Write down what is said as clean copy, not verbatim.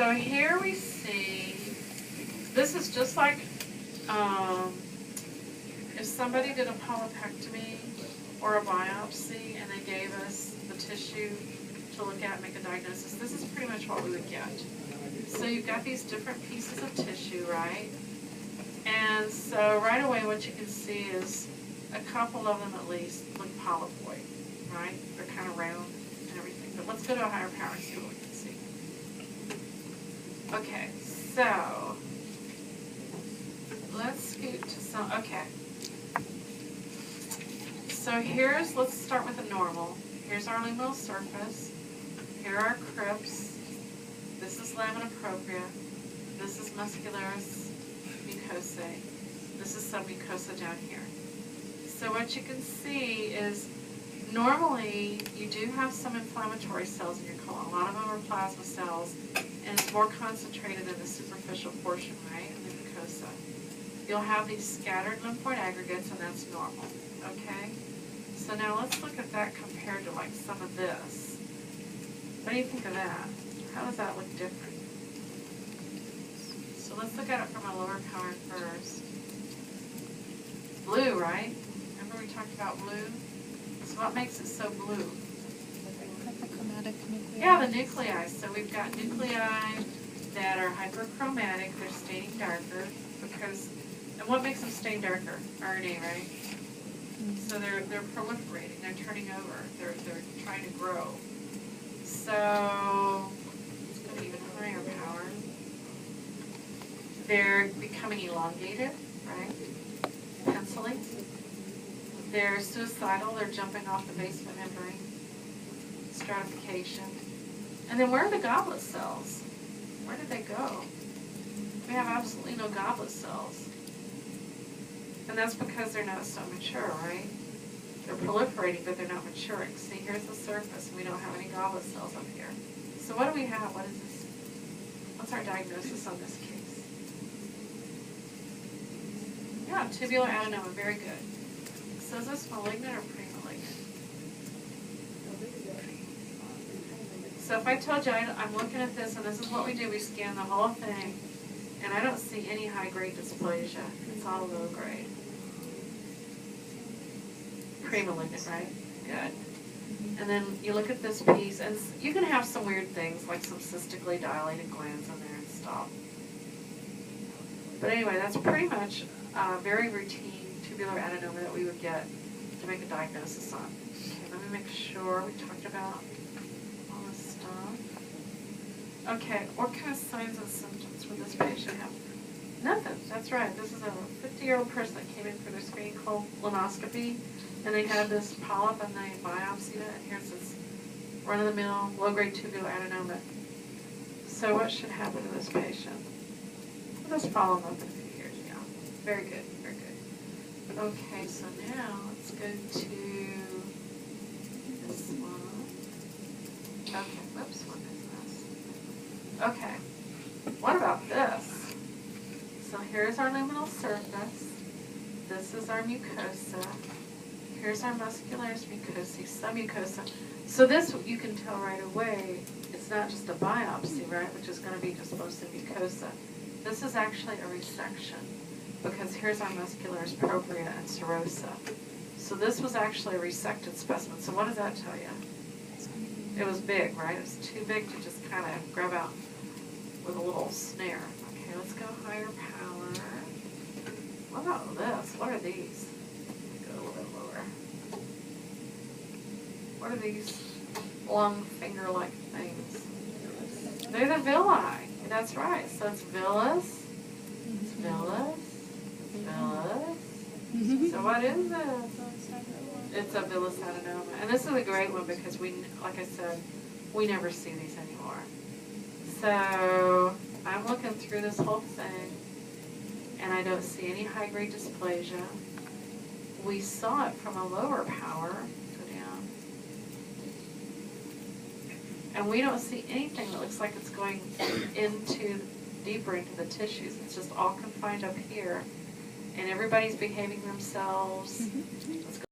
So here we see, this is just like if somebody did a polypectomy or a biopsy and they gave us the tissue to look at and make a diagnosis. This is pretty much what we would get. So you've got these different pieces of tissue, right? And so right away what you can see is a couple of them at least look polypoid, right? They're kind of round and everything. But let's go to a higher power and see what we can see. Okay, so let's scoot to some, okay. So let's start with a normal. Here's our luminal surface. Here are our crypts. This is lamina propria. This is muscularis mucosae. This is submucosa down here. So what you can see is normally you do have some inflammatory cells in your colon. A lot of them are plasma cells, and it's more concentrated in the superficial portion, right, in the mucosa. You'll have these scattered lymphoid aggregates, and that's normal, okay? So now let's look at that compared to like some of this. What do you think of that? How does that look different? So let's look at it from a lower power first. Blue, right? Remember we talked about blue? So what makes it so blue? Hyperchromatic nuclei. Yeah, the nuclei. So we've got nuclei that are hyperchromatic. They're staining darker because, and what makes them stain darker? RNA, right? So they're proliferating. They're turning over. They're trying to grow. So let's go to even higher power. They're becoming elongated, right? Penciling. They're suicidal. They're jumping off the basement membrane. Stratification. And then where are the goblet cells? Where did they go? We have absolutely no goblet cells. And that's because they're not so mature, right? They're proliferating, but they're not maturing. See, here's the surface, and we don't have any goblet cells up here. So what do we have? What is this? What's our diagnosis on this case? Yeah, tubular adenoma, very good. So is this malignant or pre-malignant? So if I told you I'm looking at this, and this is what we do, we scan the whole thing, and I don't see any high-grade dysplasia. It's all low-grade. Pre-malignant, right? Good. And then you look at this piece, and you can have some weird things, like some cystically dilated glands in there and stuff. But anyway, that's pretty much very routine tubular adenoma that we would get to make a diagnosis on. Okay, let me make sure we talked about all this stuff. Okay, what kind of signs and symptoms would this patient have? Nothing. That's right. This is a 50-year-old person that came in for their screening colonoscopy, and they had this polyp, and they biopsied it. And here's this run-of-the-mill low-grade tubular adenoma. So what should happen to this patient? We'll just follow them up in a few years. Yeah. Very good. Very good. Okay. So now let's go to this one. Okay. Whoops. What is this? Okay. What about this? So here's our luminal surface. This is our mucosa. Here's our muscularis mucosae, submucosa. So this, you can tell right away, it's not just a biopsy, right, which is going to be just mostly mucosa. This is actually a resection, because here's our muscularis propria and serosa. So this was actually a resected specimen. So what does that tell you? It was big, right? It was too big to just kind of grab out with a little snare. Okay, let's go higher power. What about this? What are these? Go a little bit lower. What are these long finger-like things? They're the villi. That's right. So it's villus, it's villus, villus. So what is this? It's a villus adenoma. And this is a great one because we, like I said, we never see these anymore. So I'm looking through this whole thing, and I don't see any high-grade dysplasia. We saw it from a lower power. Go down. And we don't see anything that looks like it's going deeper into the tissues. It's just all confined up here, and everybody's behaving themselves. Let's go